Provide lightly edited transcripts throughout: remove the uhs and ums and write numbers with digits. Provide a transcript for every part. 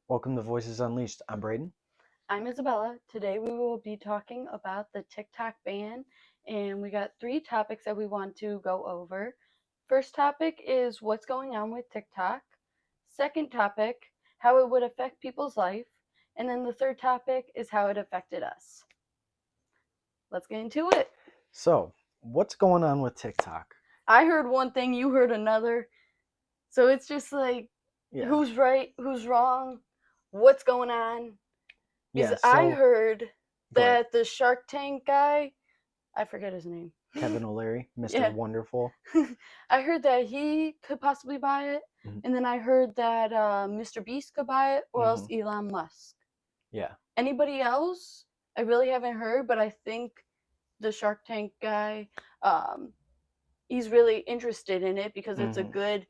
Welcome to Voices Unleashed. I'm Braden. I'm Isabella. Today we will be talking about the TikTok ban, and we got three topics that we want to go over. First topic is what's going on with TikTok. Second topic, how it would affect people's life. And then the third topic is how it affected us. Let's get into it. So, what's going on with TikTok? I heard one thing, you heard another. So it's just like, Yeah. who's right, who's wrong, what's going on. Because Yeah, I so heard go ahead. that the Shark Tank guy, I forget his name. Kevin O'Leary, Mr. Yeah. Wonderful. I heard that he could possibly buy it, and then I heard that Mr. Beast could buy it, or else Elon Musk. Yeah. Anybody else? I really haven't heard, but I think the Shark Tank guy, he's really interested in it because it's a good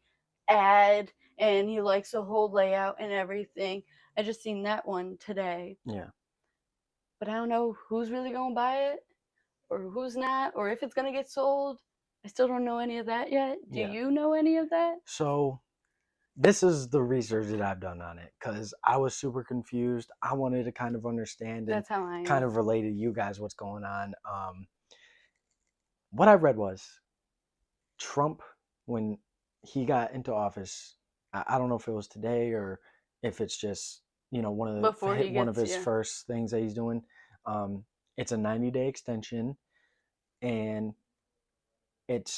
ad, and he likes the whole layout and everything. I just seen that one today. Yeah. But I don't know who's really going to buy it, or who's not, or if it's going to get sold. I still don't know any of that yet. Do you know any of that? So, this is the research that I've done on it because I was super confused. I wanted to kind of understand and That's how I am. kind of relate to you guys what's going on. What I read was Trump, when he got into office, I don't know if it was today or if it's just one of his first things that he's doing. It's a 90-day extension, and it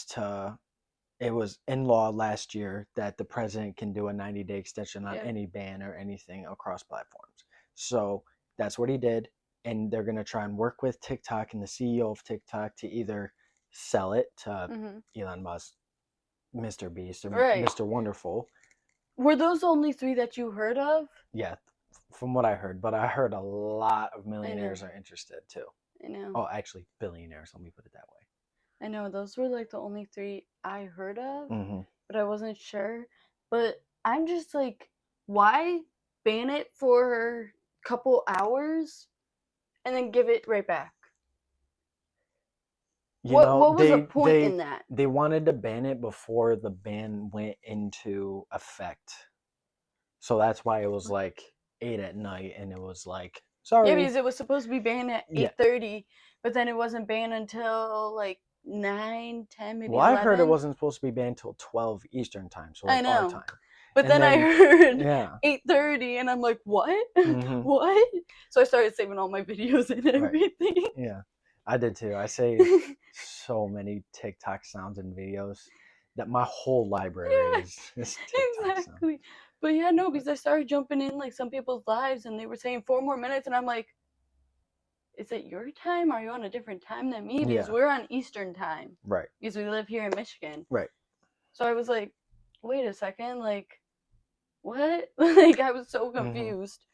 was in law last year that the president can do a 90-day extension on any ban or anything across platforms. So that's what he did, and they're going to try and work with TikTok and the CEO of TikTok to either sell it to Elon Musk, Mr. Beast, or Mr. Wonderful. Were those the only three that you heard of? Yeah, from what I heard. But I heard a lot of millionaires are interested too. I know. Oh, actually, billionaires. Let me put it that way. I know. Those were like the only three I heard of, but I wasn't sure. But I'm just like, why ban it for a couple hours and then give it right back? What was the point in that? They wanted to ban it before the ban went into effect. So that's why it was like 8 at night, and it was like, sorry. Yeah, because it was supposed to be banned at 8:30, but then it wasn't banned until like 9, 10, maybe 11. I heard it wasn't supposed to be banned till 12 Eastern time, so like our time. But then I heard 8:30, and I'm like, what? What? So I started saving all my videos and everything. Right. Yeah, I did too. I saved so many TikTok sounds and videos that my whole library is TikTok sounds. But yeah, no, because I started jumping in like some people's lives, and they were saying 4 more minutes, and I'm like, is it your time? Are you on a different time than me? Because we're on Eastern time. Right. Because we live here in Michigan. Right. So I was like, wait a second, like, what? Like, I was so confused.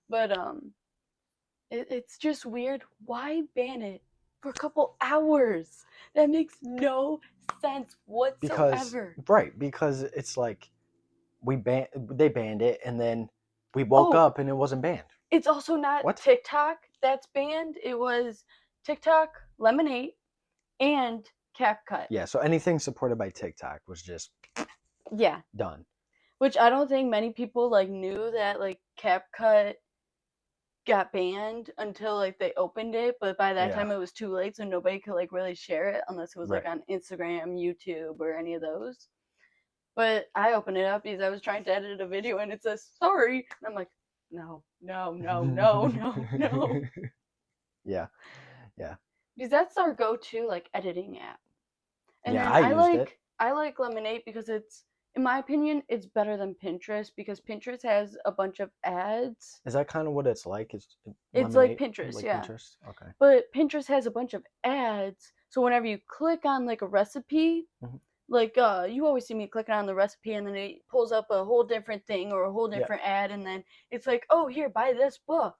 But it's just weird. Why ban it for a couple hours? That makes no sense whatsoever. Because it's like they banned it, and then we woke up and it wasn't banned. It's also not TikTok that's banned. It was TikTok, Lemonade, and CapCut. Yeah, so anything supported by TikTok was just done. Which I don't think many people like knew that like CapCut got banned until like they opened it, but by that time it was too late, so nobody could like really share it unless it was like on Instagram, YouTube, or any of those. But I opened it up because I was trying to edit a video, and it says sorry, and I'm like, no. Yeah. Because that's our go-to like editing app. And then I like Lemonade because it's, in my opinion, it's better than Pinterest because Pinterest has a bunch of ads. Is that kind of what it's like? It's like Pinterest, Pinterest? Okay. But Pinterest has a bunch of ads, so whenever you click on like a recipe, like you always see me clicking on the recipe, and then it pulls up a whole different thing or a whole different ad, and then it's like, oh, here, buy this book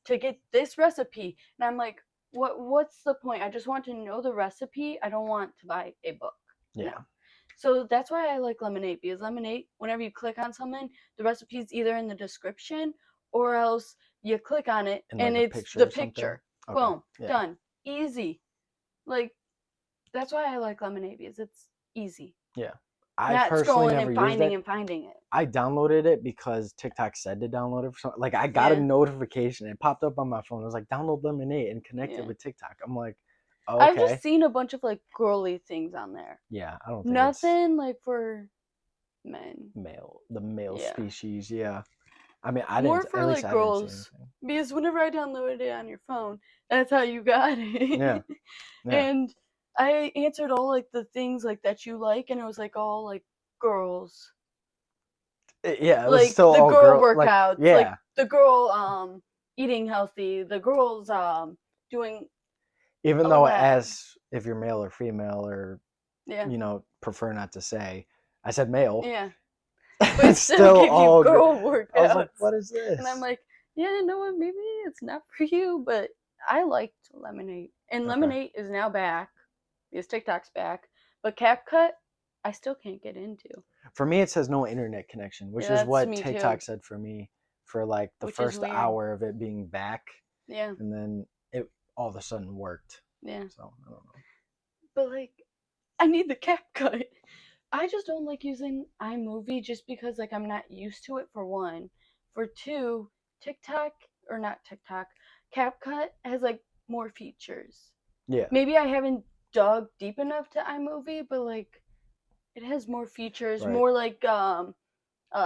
to get this recipe, and I'm like, what's the point? I just want to know the recipe. I don't want to buy a book. Yeah. So that's why I like Lemonade, because Lemonade, whenever you click on something, the recipe is either in the description or else you click on it and like it's the picture. Okay. Boom. Done. Easy. Like, that's why I like Lemonade, because it's easy. Yeah. I not personally scrolling never and used it. finding it. I downloaded it because TikTok said to download it for something. Like I got a notification. It popped up on my phone. It was like, download Lemonade and connect it with TikTok. I'm like, oh, okay. I've just seen a bunch of like girly things on there. Yeah, I don't think nothing like for men. The male species, yeah. I mean, I more didn't. for At least like I didn't see girls, anything. because whenever I downloaded it on your phone, that's how you got it. Yeah. And I answered all like the things like that you like, and it was like all like girls. Yeah, it was like still the all girl like, workouts, yeah. like the girl eating healthy, the girls doing. Even though it asks if you're male or female or you know, prefer not to say, I said male. Yeah. But it still give you girl workouts. I was like, what is this? And I'm like, yeah, you know what, maybe it's not for you, but I liked Lemonade. And Lemonade is now back, because TikTok's back. But CapCut, I still can't get into. For me, it says no internet connection, which is what TikTok said for me for like the first hour of it being back. Yeah. And then it all of a sudden worked. Yeah. So, I don't know. But like, I need the CapCut. I just don't like using iMovie just because like I'm not used to it, for one. For two, CapCut has like more features. Yeah. Maybe I haven't dug deep enough to iMovie, but like it has more features, more like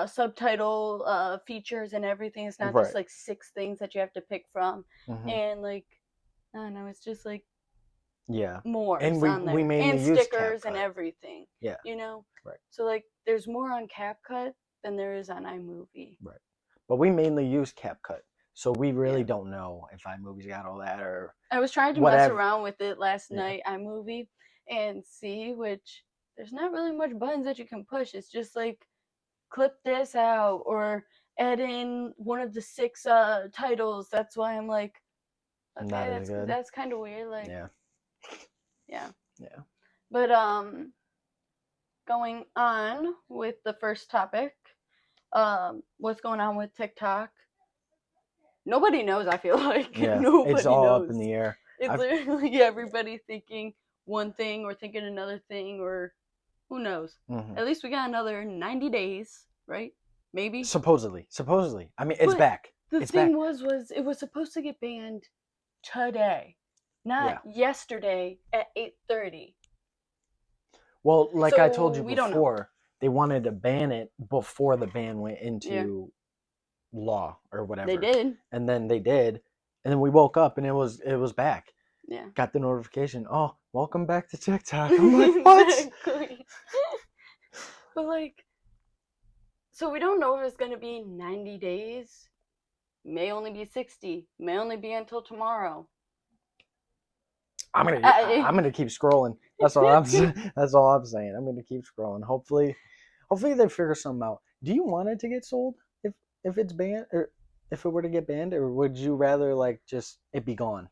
subtitle features and everything. It's not just like 6 things that you have to pick from. And like, I don't know, it's just like more, and on there. we mainly and use stickers CapCut. And everything. Yeah. You know? Right. So like there's more on CapCut than there is on iMovie. Right. But we mainly use CapCut. So we really don't know if iMovie's got all that or I was trying to mess around with it last night, iMovie, and see, which there's not really much buttons that you can push. It's just like clip this out or add in one of the 6 titles. That's why I'm like, okay, that's kind of weird. Like, yeah. But going on with the first topic, what's going on with TikTok? Nobody knows, I feel like. Nobody it's all knows. Up in the air. It's literally everybody thinking one thing or thinking another thing, or who knows. At least we got another 90 days, right? Maybe. Supposedly. I mean, it's back. The thing was it was supposed to get banned today, not yesterday at 8:30. Well, like I told you before, they wanted to ban it before the ban went into law or whatever. They did. And then they did. And then we woke up and it was back. Yeah. Got the notification. Oh, welcome back to TikTok. I'm like, what? Exactly. But like, so we don't know if it's gonna be 90 days. May only be 60. May only be until tomorrow. I'm gonna keep scrolling. That's all I'm saying. That's all I'm saying. I'm gonna keep scrolling. Hopefully they figure something out. Do you want it to get sold if it's banned, or if it were to get banned, or would you rather like just it be gone?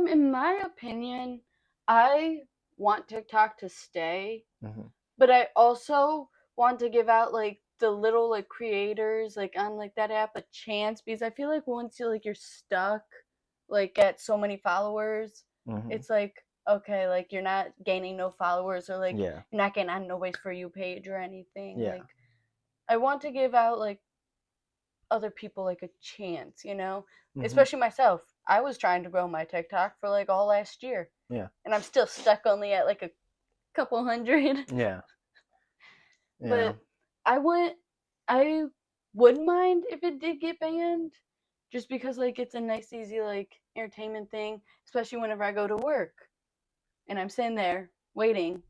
In my opinion, I want TikTok to stay, but I also want to give out like the little like creators like on like that app a chance, because I feel like once you're stuck like at so many followers, it's like, okay, like you're not gaining no followers, or like you're not getting on nobody's For You page or anything. Like I want to give out like other people like a chance, you know? Especially myself. I was trying to grow my TikTok for like all last year. Yeah. And I'm still stuck only at like a couple hundred. Yeah. But I wouldn't mind if it did get banned, just because like it's a nice, easy like entertainment thing, especially whenever I go to work and I'm sitting there waiting.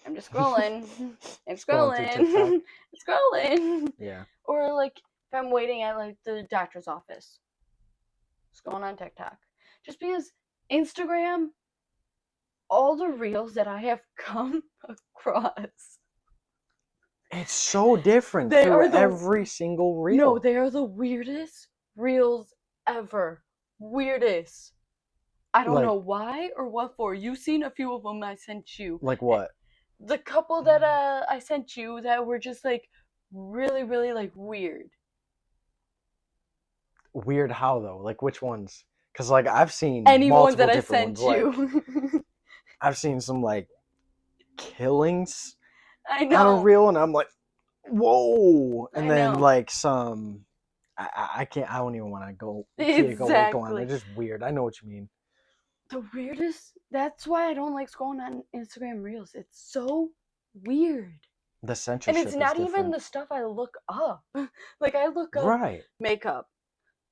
I'm just scrolling. I'm scrolling. Scrolling. Yeah. Or like if I'm waiting at like the doctor's office, just going on TikTok. Just because Instagram, all the reels that I have come across, it's so different through every single reel. No, they are the weirdest reels ever. Weirdest. I don't know why or what for. You've seen a few of them I sent you. Like what? The couple that I sent you that were just like really, really like weird. Weird how though? Like which ones? Because like I've seen any ones that I sent you. I've seen some like killings I on a know. reel, and I'm like, whoa. And I then know. like some, I can't. I don't even want to go. Exactly. Go on. They're just weird. I know what you mean. The weirdest. That's why I don't like scrolling on Instagram Reels. It's so weird. The And censorship it's not is even different. the stuff I look up. Like I look up Right. makeup,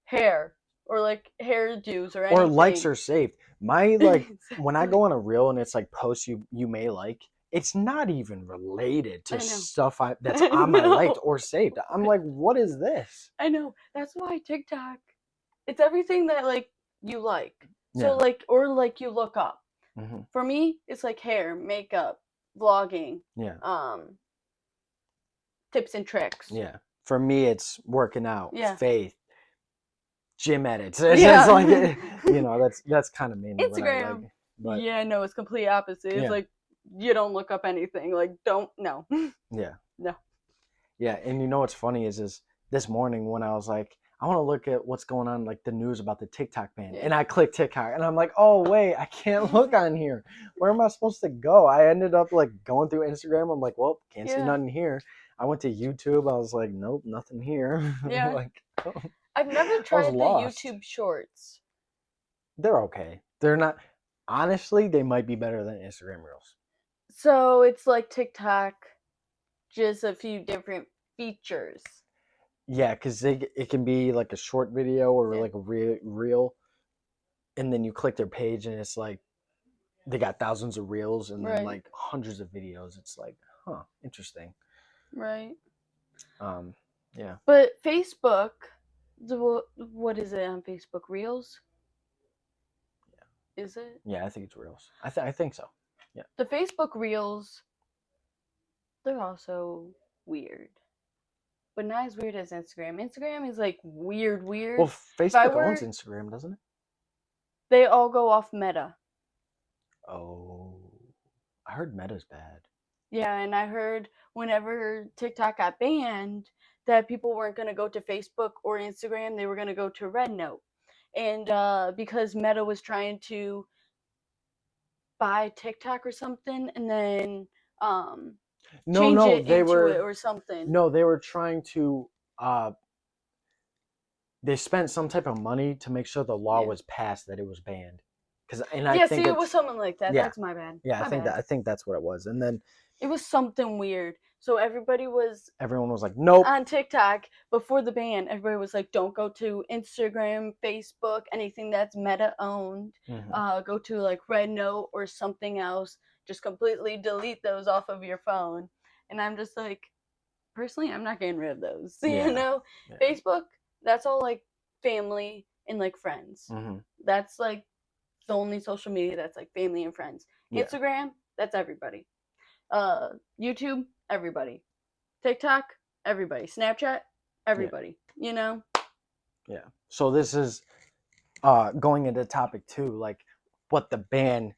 hair, or like hairdos or anything. Or likes are saved. My like Exactly. when I go on a reel and it's like posts you may like, it's not even related I to know. stuff that's I on my liked know. or saved. I'm like, what is this? I know. That's why TikTok. It's everything that like you like. So Yeah. like or like you look up. Mm-hmm. For me, it's like hair, makeup, vlogging, Yeah. tips and tricks. Yeah. For me, it's working out, Yeah. faith, gym edits. It's Yeah. just like, you know, that's kind of mainly what I like. Instagram. But Yeah, no, it's complete opposite. It's yeah. like you don't look up anything. Like don't no. Yeah. No. Yeah, and you know what's funny is this morning when I was like, I want to look at what's going on, like the news about the TikTok ban, Yeah. and I click TikTok, and I'm like, oh wait, I can't look on here. Where am I supposed to go? I ended up like going through Instagram. I'm like, well, can't see nothing here. I went to YouTube. I was like, nope, nothing here. Yeah. Like, I've never tried the YouTube Shorts. They're okay. They're not. Honestly, they might be better than Instagram Reels. So it's like TikTok, just a few different features. Yeah, because it can be like a short video or like a reel, and then you click their page and it's like they got thousands of reels and then like hundreds of videos. It's like, huh, interesting. Right. Yeah. But Facebook, what is it on Facebook? Reels? Yeah. Is it? Yeah, I think it's reels. I think so. Yeah. The Facebook Reels, they're also weird. But not as weird as Instagram. Instagram is like weird. Well, Facebook owns Instagram, doesn't it? They all go off Meta. Oh, I heard Meta's bad. Yeah, and I heard whenever TikTok got banned that people weren't going to go to Facebook or Instagram, they were going to go to Rednote. And because Meta was trying to buy TikTok or something and then change it into it or something. No, they were trying to they spent some type of money to make sure the law was passed that it was banned. I think it was something like that. Yeah. That's my bad. Yeah, I think that's what it was. And then it was something weird. So everyone was like, nope. On TikTok before the ban, everybody was like, don't go to Instagram, Facebook, anything that's Meta owned. Mm-hmm. Go to like Rednote or something else. Just completely delete those off of your phone. And I'm just like, personally, I'm not getting rid of those. Yeah. You know, Facebook, that's all like family and like friends. Mm-hmm. That's like the only social media that's like family and friends. Yeah. Instagram, that's everybody. YouTube, everybody. TikTok, everybody. Snapchat, everybody. Yeah. You know? Yeah. So this is going into topic 2, like what the ban,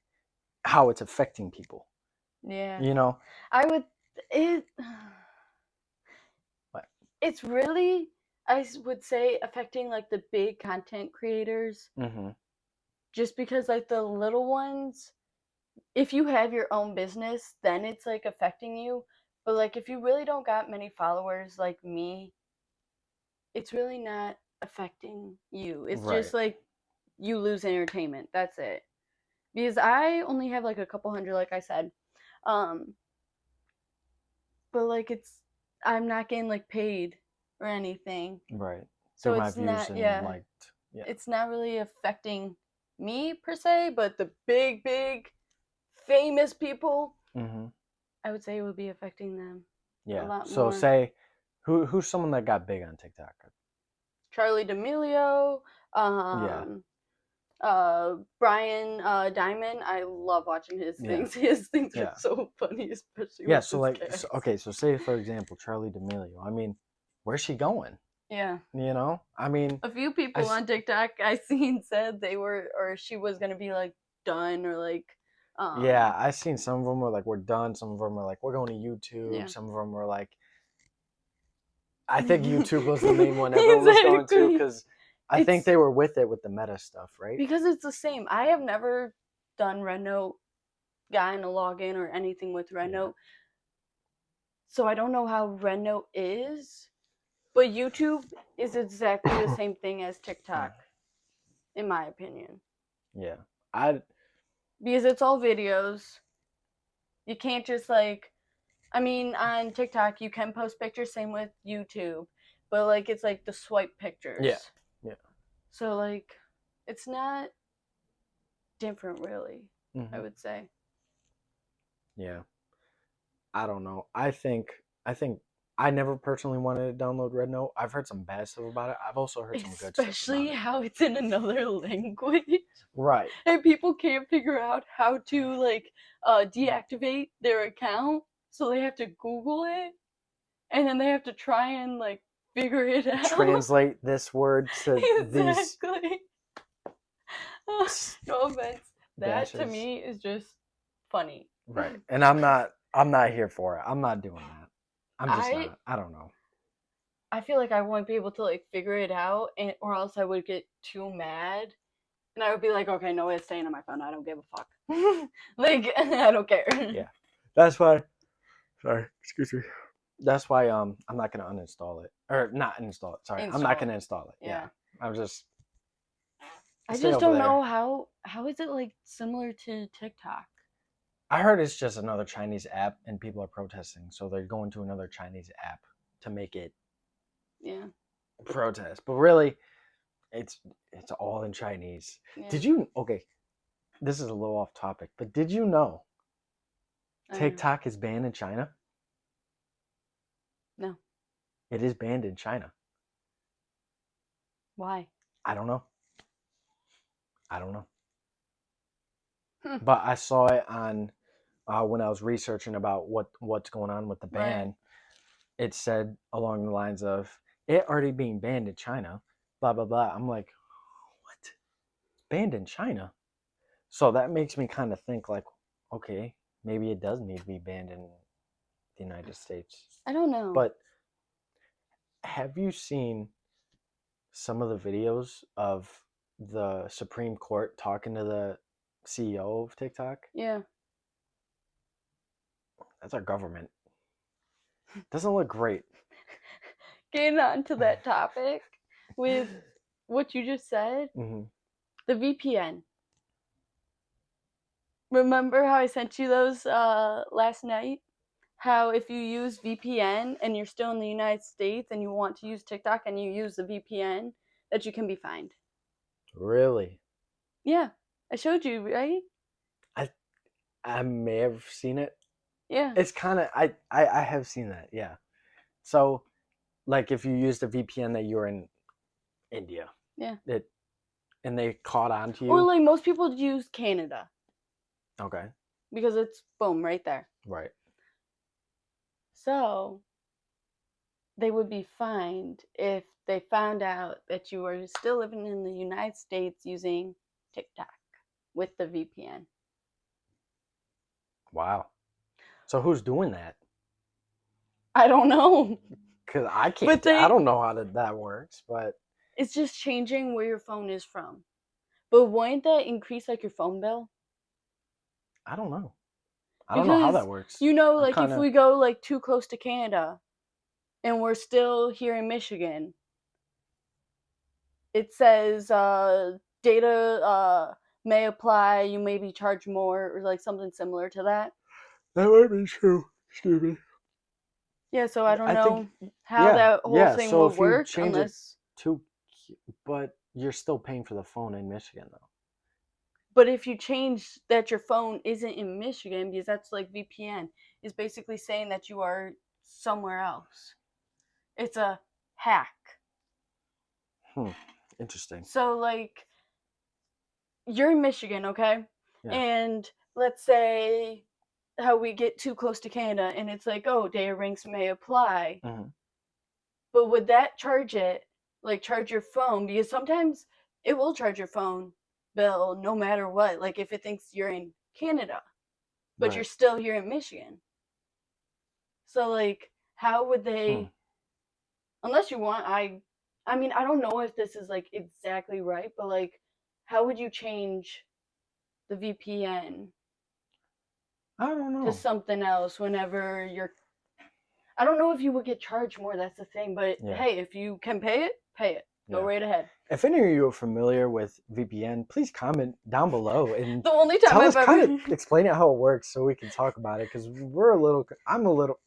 how it's affecting people. Yeah. You know? What? It's really, I would say, affecting like the big content creators. Mm-hmm. Just because like the little ones, if you have your own business, then it's like affecting you. But like if you really don't got many followers like me, it's really not affecting you. It's just like you lose entertainment. That's it. Because I only have like a couple hundred, like I said. But like I'm not getting like paid or anything. Right. So it's not, it's not really affecting me per se, but the big famous people, mm-hmm. I would say it would be affecting them. Yeah. A lot more. Say, who's someone that got big on TikTok? Charlie D'Amelio. Brian Diamond. I love watching his things. His things are so funny, especially. Yeah. So like, so say for example, Charlie D'Amelio. I mean, where's she going? Yeah. You know, I mean, a few people on TikTok I seen said they were, or she was gonna be like done or like. Yeah, I seen some of them were like, we're done. Some of them were like, we're going to YouTube. Yeah. Some of them were like, I think YouTube was the main one everyone was going to, because I think they were with it with the Meta stuff, right? Because it's the same. I have never done Rednote gotten a login or anything with RedNote. So I don't know how RedNote is, but YouTube is exactly the same thing as TikTok, in my opinion. Yeah. Because it's all videos. You can't just like, I mean, on TikTok you can post pictures, same with YouTube, but like it's like the swipe pictures. Yeah. So like, it's not different really. I would say. Yeah. I don't know. I think I never personally wanted to download RedNote. I've heard some bad stuff about it. I've also heard some good stuff about it. Especially how it's in another language. Right. And people can't figure out how to like deactivate their account, so they have to Google it, and then they have to try and like figure it out. Translate this word to these. Exactly. No offense. That to me is just funny. Right. And I'm not here for it. I'm not doing that. I'm just not. I don't know. I feel like I wouldn't be able to like figure it out, or else I would get too mad, and I would be like, okay, no, it's staying on my phone. I don't give a fuck. Like, I don't care. Yeah. That's why. Sorry. Excuse me. That's why I'm not gonna uninstall it, or not install it. Sorry, I'm not gonna install it. Yeah. I'm just. I just don't know how is it like similar to TikTok. I heard it's just another Chinese app, and people are protesting, so they're going to another Chinese app to make it. Yeah. Protest, but really, it's all in Chinese. Yeah. Did you? Okay, this is a little off topic, but did you know TikTok is banned in China? No. It is banned in China. Why? I don't know. But I saw it on when I was researching about what's going on with the ban. Right. It said along the lines of it already being banned in China, blah blah blah. I'm like, what? Banned in China? So that makes me kind of think like, okay, maybe it does need to be banned in the United States. I don't know. But have you seen some of the videos of the Supreme Court talking to the CEO of TikTok? Yeah. That's our government. Doesn't look great. Getting on to that topic with what you just said, the VPN. Remember how I sent you those last night? How if you use VPN and you're still in the United States and you want to use TikTok and you use the VPN, that you can be fined. Really? Yeah. I showed you, right? I may have seen it. Yeah. It's kind of, I have seen that, yeah. So, like if you used a VPN that you're in India. Yeah. And they caught on to you. Or like most people use Canada. Okay. Because it's boom right there. Right. So they would be fined if they found out that you were still living in the United States using TikTok with the VPN. Wow. So who's doing that? I don't know. Because I can't. I don't know how that works, but it's just changing where your phone is from. But wouldn't that increase like your phone bill? I don't know. I don't know how that works. You know, like if we go like too close to Canada and we're still here in Michigan, it says data may apply, you may be charged more, or like something similar to that. That might be true. Excuse me. Yeah, so I don't know how that whole thing will work unless. But you're still paying for the phone in Michigan, though. But if you change that your phone isn't in Michigan, because that's like VPN, is basically saying that you are somewhere else. It's a hack. Interesting. So like, you're in Michigan, okay? Yeah. And let's say how we get too close to Canada and it's like, oh, data ranks may apply. Mm-hmm. But would that charge your phone? Because sometimes it will charge your phone bill no matter what. Like if it thinks you're in Canada, but you're still here in Michigan. So like, how would they, unless you want, I mean, I don't know if this is like exactly right, but like, how would you change the VPN? I don't know. to something else whenever you're. I don't know if you would get charged more. That's the thing. But hey, if you can pay it, pay it. Go right ahead. If any of you are familiar with VPN, please comment down below and the only time I've ever kind of explain it how it works so we can talk about it, because I'm a little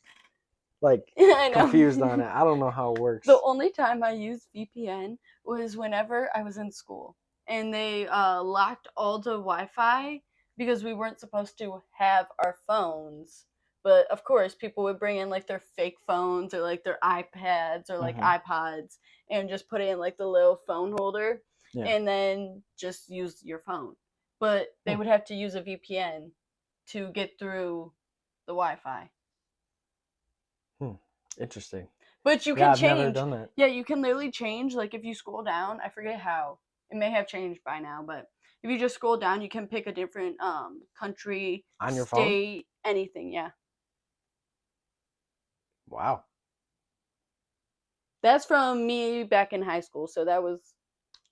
like confused on it. I don't know how it works. The only time I used VPN was whenever I was in school and they locked all the Wi-Fi because we weren't supposed to have our phones. But of course, people would bring in like their fake phones or like their iPads or like iPods and just put it in like the little phone holder and then just use your phone. But they would have to use a VPN to get through the Wi-Fi. Interesting. But you can change. I've never done that. Yeah, you can literally change. Like if you scroll down, I forget how. It may have changed by now, but if you just scroll down, you can pick a different country, on your state, phone? Anything. Yeah. Wow. That's from me back in high school, so that was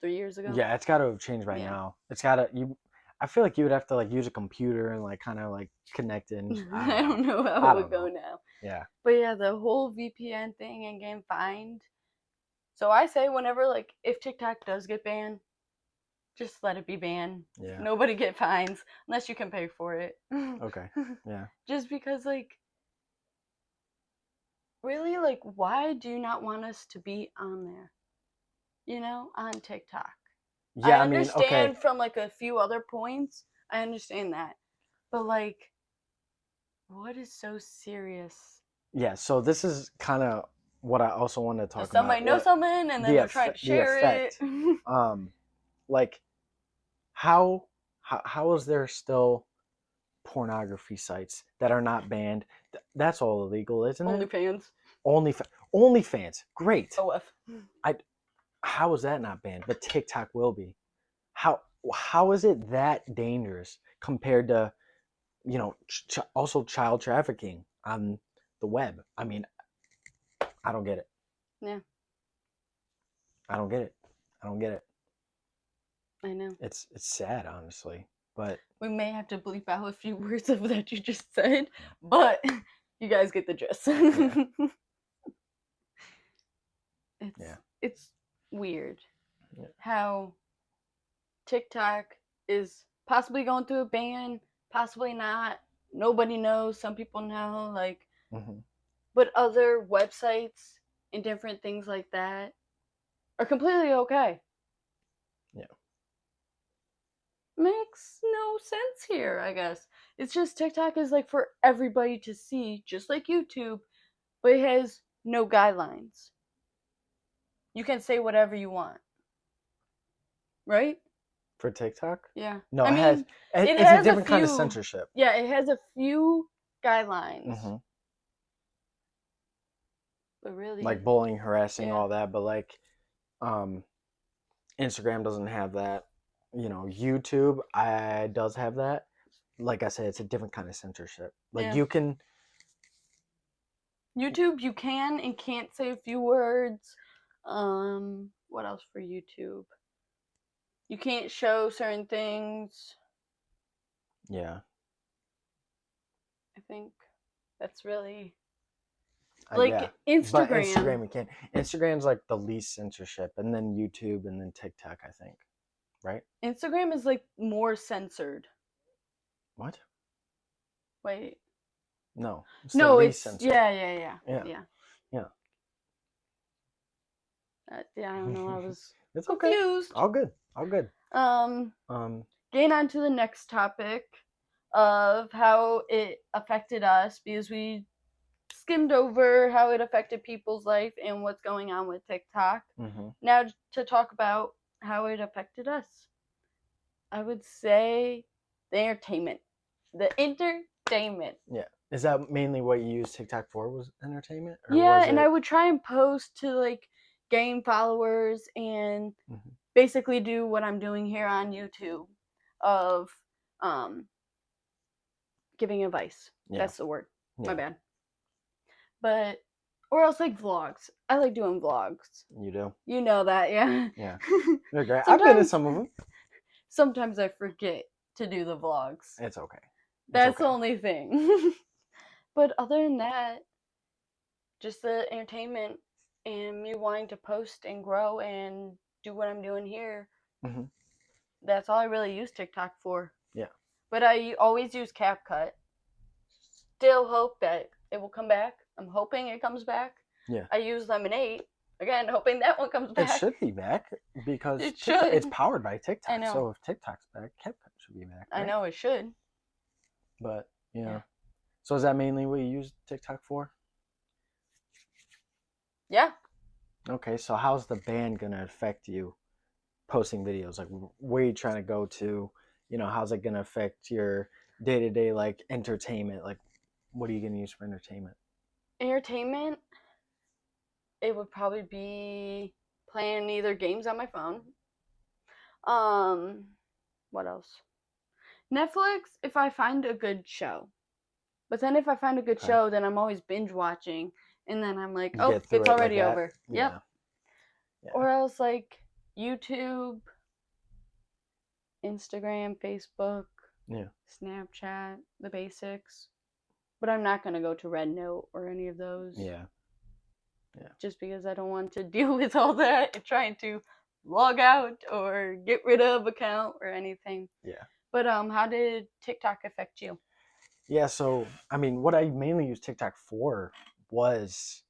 3 years ago. Yeah, it's got to have changed by now. It's got to I feel like you would have to like use a computer and like kind of like connect in. I don't know how it would go now. Yeah. But yeah, the whole VPN thing and getting fined. So I say whenever like if TikTok does get banned, just let it be banned. Yeah. Nobody get fines unless you can pay for it. Okay. Yeah. Just because like really like why do you not want us to be on there? You know, on TikTok. Yeah, I understand from like a few other points. I understand that. But like what is so serious? Yeah, so this is kind of what I also want to talk about. Somebody know something and then they're trying to share it. Like how is there still pornography sites that are not banned? That's all illegal, isn't it? OnlyFans. Great. OF. How is that not banned? But TikTok will be. How is it that dangerous compared to, you know, also child trafficking on the web? I mean, I don't get it. Yeah. I don't get it. I know. It's sad, honestly, but we may have to bleep out a few words of that you just said, but you guys get the gist. It's weird how TikTok is possibly going through a ban, possibly not. Nobody knows. Some people know, like, but other websites and different things like that are completely okay. Yeah. Makes no sense here, I guess. It's just TikTok is like for everybody to see, just like YouTube, but it has no guidelines. You can say whatever you want. Right? For TikTok? Yeah. No, it has a different kind of censorship. Yeah, it has a few guidelines. But really, like bullying, harassing, all that, but like Instagram doesn't have that. You know, YouTube does have that. Like I said, it's a different kind of censorship. Like you can YouTube, you can and can't say a few words. What else for YouTube? You can't show certain things. Yeah. I think that's really like Instagram. But Instagram, you can't. Instagram's like the least censorship, and then YouTube, and then TikTok, I think. Right? Instagram is like more censored. What? Wait. No. No, it's yeah. I don't know. I was it's confused. Okay. All good. Getting on to the next topic of how it affected us, because we skimmed over how it affected people's life and what's going on with TikTok. Now to talk about how it affected us. I would say the entertainment. Yeah. Is that mainly what you use TikTok for, was entertainment? Or yeah, and I would try and post to like gain followers and basically do what I'm doing here on YouTube of giving advice. That's the word. My bad. But or else like vlogs. I like doing vlogs. You do? You know that, yeah. Yeah. They're great. I've been in some of them. Sometimes I forget to do the vlogs. It's okay. That's the only thing. But other than that, just the entertainment and me wanting to post and grow and do what I'm doing here. Mm-hmm. That's all I really use TikTok for. Yeah. But I always use CapCut. Still hope that it will come back. I'm hoping it comes back. Yeah. I use Lemonade. Again, hoping that one comes back. It should be back because it's powered by TikTok. I know. So if TikTok's back, CapCut should be back. Right? I know it should. But, yeah. So is that mainly what you use TikTok for? Yeah. Okay, so how's the ban going to affect you posting videos? Like, where are you trying to go to? You know, how's it going to affect your day-to-day, like, entertainment? Like, what are you going to use for entertainment? Entertainment, it would probably be playing either games on my phone. What else? Netflix, if I find a good show. But then if I find a good show, then I'm always binge watching. And then I'm like, oh, it's already like over. Yep. Yeah. Or else like YouTube, Instagram, Facebook, Snapchat, the basics. But I'm not going to go to Red Note or any of those. Yeah. Just because I don't want to deal with all that and trying to log out or get rid of account or anything. Yeah. But how did TikTok affect you? Yeah, so I mean, what I mainly used TikTok for was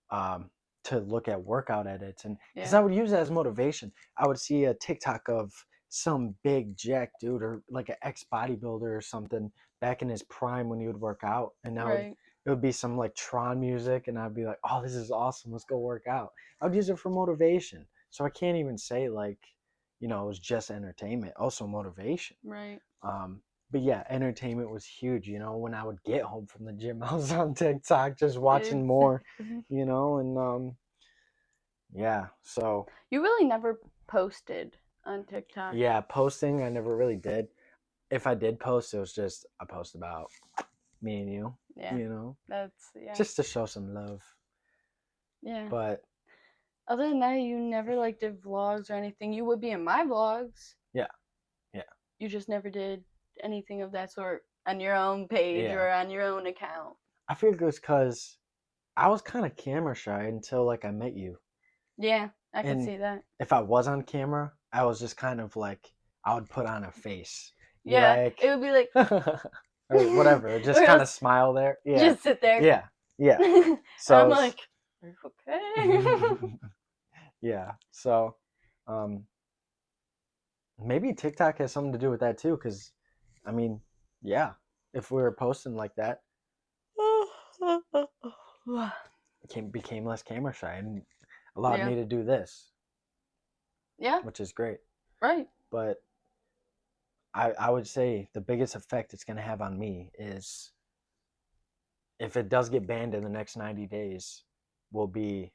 to look at workout edits, and because I would use it as motivation. I would see a TikTok of some big jack dude or like an ex bodybuilder or something back in his prime when he would work out, and now it would be some like Tron music, and I'd be like, oh, this is awesome, let's go work out. I would use it for motivation, so I can't even say like, you know, it was just entertainment, also motivation. Right. But yeah, entertainment was huge. You know, when I would get home from the gym, I was on TikTok just watching more, you know, and yeah, so. You really never posted on TikTok. Yeah, posting, I never really did. If I did post, it was just a post about me and you, you know? Just to show some love. Yeah. But. Other than that, you never like did vlogs or anything. You would be in my vlogs. Yeah. Yeah. You just never did anything of that sort on your own page or on your own account. I figured it was because I was kind of camera shy until like I met you. Yeah, I can see that. If I was on camera, I was just kind of like, I would put on a face. Yeah, like, it would be like or whatever, just kind of smile there. Yeah, just sit there. Yeah, yeah. So I'm like, okay. Yeah, so maybe TikTok has something to do with that too, because I mean, yeah, if we were posting like that, became less camera shy and allowed me to do this. Yeah, which is great. Right. But I would say the biggest effect it's going to have on me is if it does get banned in the next 90 days will be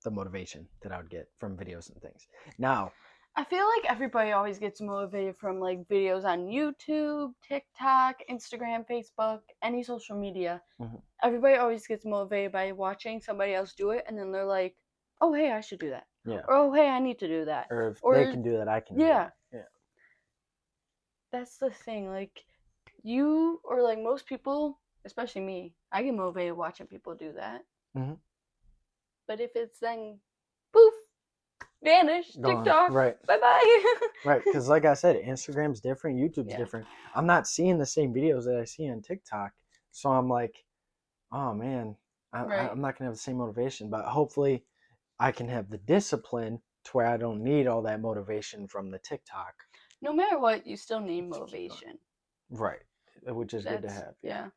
the motivation that I would get from videos and things. Now, I feel like everybody always gets motivated from like videos on YouTube, TikTok, Instagram, Facebook, any social media. Mm-hmm. Everybody always gets motivated by watching somebody else do it, and then they're like, oh, hey, I should do that. Yeah. Or, oh, hey, I need to do that. Or if they can do that, I can do that. Yeah. That's the thing. Like, you or like most people, especially me, I get motivated watching people do that. Mm-hmm. But if it's then, poof, vanish, TikTok, right? Bye bye. Right, because like I said, Instagram's different, YouTube's different. I'm not seeing the same videos that I see on TikTok, so I'm like, oh man, I'm not gonna have the same motivation. But hopefully, I can have the discipline to where I don't need all that motivation from the TikTok. No matter what, you still need motivation. Right, which is good to have. Yeah.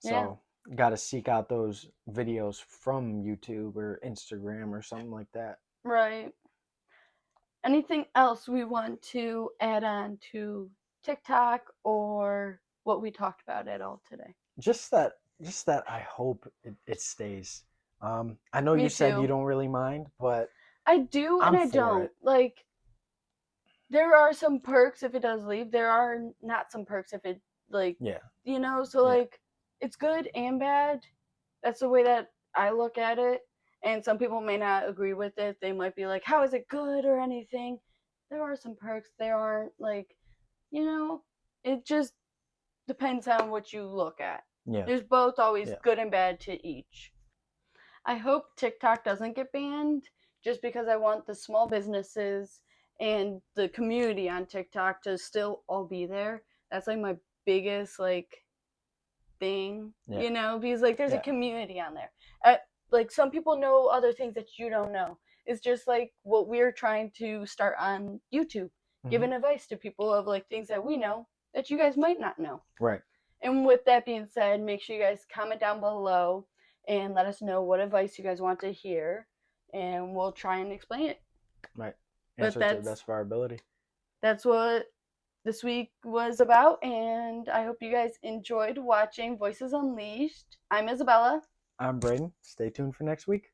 So. Got to seek out those videos from YouTube or Instagram or something like that. Right. Anything else we want to add on to TikTok or what we talked about at all today? Just that I hope it stays. I know you said you don't really mind, but I do and I don't. Like, there are some perks if it does leave. There are not some perks if it, like, you know, so like, it's good and bad. That's the way that I look at it. And some people may not agree with it. They might be like, how is it good or anything? There are some perks. There aren't, like, you know, it just depends on what you look at. Yeah. There's both always good and bad to each. I hope TikTok doesn't get banned just because I want the small businesses and the community on TikTok to still all be there. That's like my biggest like thing, you know, because like there's a community on there. Like some people know other things that you don't know. It's just like what we're trying to start on YouTube, giving advice to people of like things that we know that you guys might not know. Right. And with that being said, make sure you guys comment down below and let us know what advice you guys want to hear, and we'll try and explain it. Right. Answer to the best of our ability. That's what this week was about, and I hope you guys enjoyed watching Voices Unleashed. I'm Isabella. I'm Braden. Stay tuned for next week.